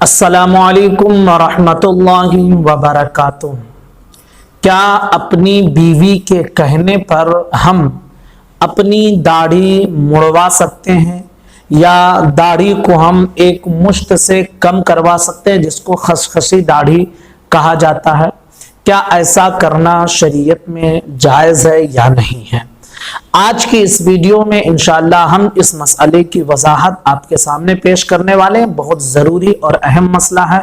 السلام علیکم ورحمۃ اللہ وبرکاتہ۔ کیا اپنی بیوی کے کہنے پر ہم اپنی داڑھی مڑوا سکتے ہیں یا داڑھی کو ہم ایک مشت سے کم کروا سکتے ہیں جس کو خسخسی داڑھی کہا جاتا ہے؟ کیا ایسا کرنا شریعت میں جائز ہے یا نہیں ہے؟ آج کی اس ویڈیو میں انشاءاللہ ہم اس مسئلے کی وضاحت آپ کے سامنے پیش کرنے والے ہیں۔ بہت ضروری اور اہم مسئلہ ہے۔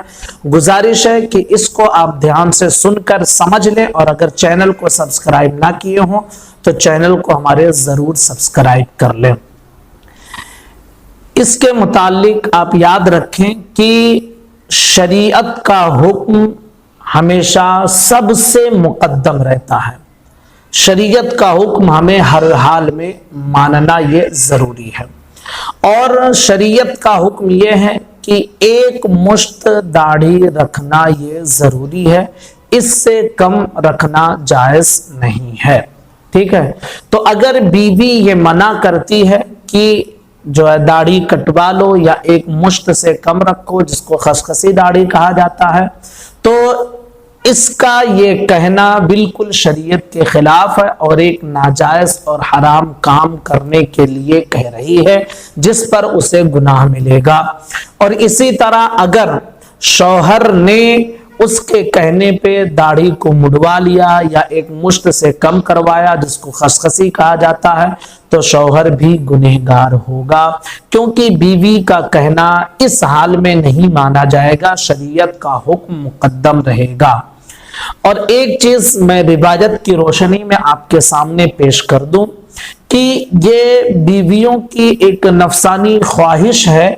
گزارش ہے کہ اس کو آپ دھیان سے سن کر سمجھ لیں، اور اگر چینل کو سبسکرائب نہ کیے ہوں تو چینل کو ہمارے ضرور سبسکرائب کر لیں۔ اس کے متعلق آپ یاد رکھیں کہ شریعت کا حکم ہمیشہ سب سے مقدم رہتا ہے۔ شریعت کا حکم ہمیں ہر حال میں ماننا یہ ضروری ہے، اور شریعت کا حکم یہ ہے کہ ایک مشت داڑھی رکھنا یہ ضروری ہے، اس سے کم رکھنا جائز نہیں ہے۔ ٹھیک ہے، تو اگر بیوی یہ منع کرتی ہے کہ جو ہے داڑھی کٹوا لو یا ایک مشت سے کم رکھو، جس کو خسخسی داڑھی کہا جاتا ہے، تو اس کا یہ کہنا بالکل شریعت کے خلاف ہے اور ایک ناجائز اور حرام کام کرنے کے لیے کہہ رہی ہے، جس پر اسے گناہ ملے گا۔ اور اسی طرح اگر شوہر نے اس کے کہنے پہ داڑھی کو مڑوا لیا یا ایک مشت سے کم کروایا جس کو خسخسی کہا جاتا ہے، تو شوہر بھی گنہگار ہوگا، کیونکہ بیوی کا کہنا اس حال میں نہیں مانا جائے گا، شریعت کا حکم مقدم رہے گا۔ اور ایک چیز میں روایت کی روشنی میں آپ کے سامنے پیش کر دوں کہ یہ بیویوں کی ایک نفسانی خواہش ہے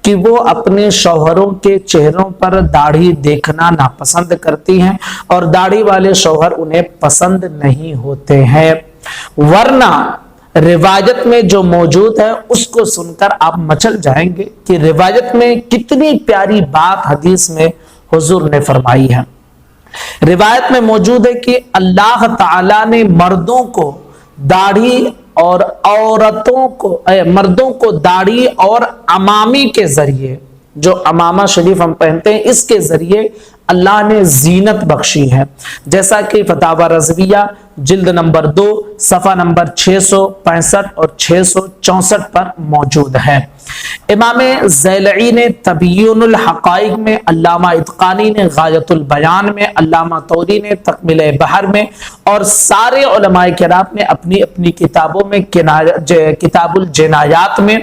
کہ وہ اپنے شوہروں کے چہروں پر داڑھی دیکھنا ناپسند کرتی ہیں، اور داڑھی والے شوہر انہیں پسند نہیں ہوتے ہیں، ورنہ روایت میں جو موجود ہے اس کو سن کر آپ مچل جائیں گے کہ روایت میں کتنی پیاری بات حدیث میں حضور نے فرمائی ہے۔ روایت میں موجود ہے کہ اللہ تعالی نے مردوں کو داڑھی اور مردوں کو داڑھی اور عمامی کے ذریعے، جو عمامہ شریف ہم پہنتے ہیں، اس کے ذریعے اللہ نے زینت بخشی ہے، جیسا کہ فتاوی رضویہ جلد نمبر 2 صفحہ نمبر 665 اور 664 پر موجود ہے۔ امام زیلعی نے تبیین الحقائق میں، علامہ اتقانی نے غایت البیان میں، علامہ طوری نے تکمیل بحر میں، اور سارے علماء کرام نے اپنی اپنی کتابوں میں کتاب الجنایات میں،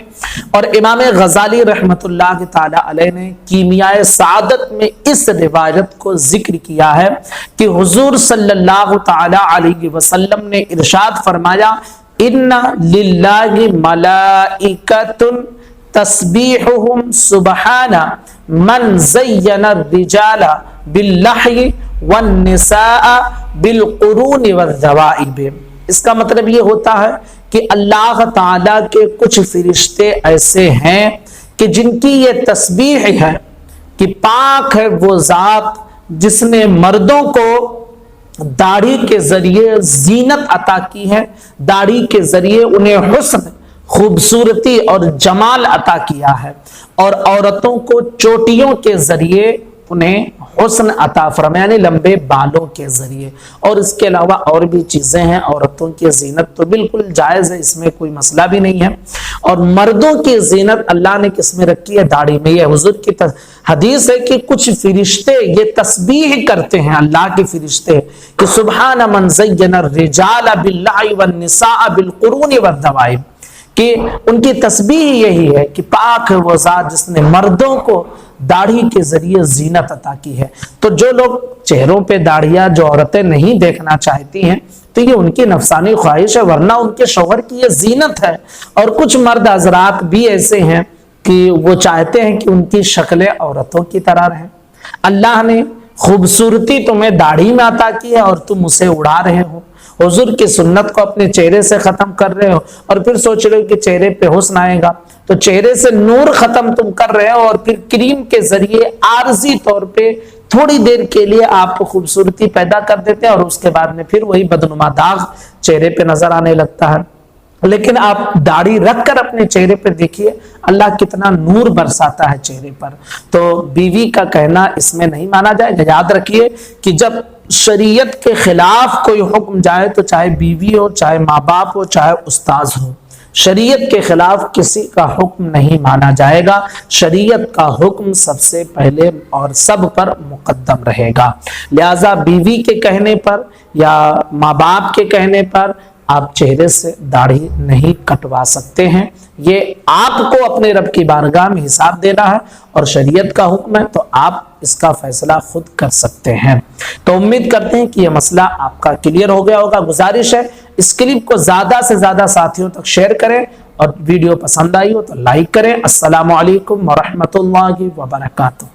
اور امام غزالی رحمت اللہ تعالی علیہ نے کیمیائے سعادت میں اس روایت کو ذکر کیا ہے کہ حضور صلی اللہ تعالی علیہ وسلم نے ارشاد فرمایا، ان للہ ملائکۃ تسبیحہم سبحان من زین الرجال باللحی والنساء بالقرون والذوائب۔ اس کا مطلب یہ ہوتا ہے کہ اللہ تعالی کے کچھ فرشتے ایسے ہیں کہ جن کی یہ تسبیح ہے کہ پاک ہے وہ ذات جس نے مردوں کو داڑھی کے ذریعے زینت عطا کی ہے، داڑھی کے ذریعے انہیں حسن، خوبصورتی اور جمال عطا کیا ہے، اور عورتوں کو چوٹیوں کے ذریعے انہیں حسن عطا فرمایا، یعنی لمبے بالوں کے ذریعے، اور اس کے علاوہ اور بھی چیزیں ہیں۔ عورتوں کی زینت تو بالکل جائز ہے، اس میں کوئی مسئلہ بھی نہیں ہے، اور مردوں کی زینت اللہ نے کس میں رکھی ہے؟ داڑھی میں۔ یہ حضور کی حدیث ہے کہ کچھ فرشتے یہ تسبیح کرتے ہیں، اللہ کے فرشتے، کہ سبحان من زین الرجال باللحی والنساء بالقرون والذوائب، کہ ان کی تسبیح یہی ہے کہ پاک ہے وہ ذات جس نے مردوں کو داڑھی کے ذریعے زینت عطا کی ہے۔ تو جو لوگ چہروں پہ داڑھیاں جو عورتیں نہیں دیکھنا چاہتی ہیں، تو یہ ان کی نفسانی خواہش ہے، ورنہ ان کے شوہر کی یہ زینت ہے۔ اور کچھ مرد حضرات بھی ایسے ہیں کہ وہ چاہتے ہیں کہ ان کی شکلیں عورتوں کی طرح رہیں۔ اللہ نے خوبصورتی تمہیں داڑھی میں عطا کی ہے اور تم اسے اڑا رہے ہو، حضور کی سنت کو اپنے چہرے سے ختم کر رہے ہو، اور پھر سوچ رہے ہو کہ چہرے پہ حسن آئے گا، تو چہرے سے نور ختم تم کر رہے ہو، اور پھر کریم کے ذریعے عارضی طور پہ تھوڑی دیر کے لیے آپ کو خوبصورتی پیدا کر دیتے ہیں، اور اس کے بعد میں پھر وہی بدنما داغ چہرے پہ نظر آنے لگتا ہے۔ لیکن آپ داڑھی رکھ کر اپنے چہرے پہ دیکھیے اللہ کتنا نور برساتا ہے چہرے پر. تو بیوی کا کہنا اس میں نہیں مانا جائے. یاد رکھیے کہ جب شریعت کے خلاف کوئی حکم جائے تو چاہے بیوی ہو، چاہے ماں باپ ہو، چاہے استاذ ہو، شریعت کے خلاف کسی کا حکم نہیں مانا جائے گا. شریعت کا حکم سب سے پہلے اور سب پر مقدم رہے گا. لہذا بیوی کے کہنے پر یا ماں باپ کے کہنے پر آپ چہرے سے داڑھی نہیں کٹوا سکتے ہیں. یہ آپ کو اپنے رب کی بارگاہ میں حساب دینا ہے اور شریعت کا حکم ہے تو آپ اس کا فیصلہ خود کر سکتے ہیں. تو امید کرتے ہیں کہ یہ مسئلہ آپ کا کلیئر ہو گیا ہوگا. گزارش ہے اس کلپ کو زیادہ سے زیادہ ساتھیوں تک شیئر کریں اور ویڈیو پسند آئی ہو تو لائک کریں. السلام علیکم ورحمۃ اللہ وبرکاتہ.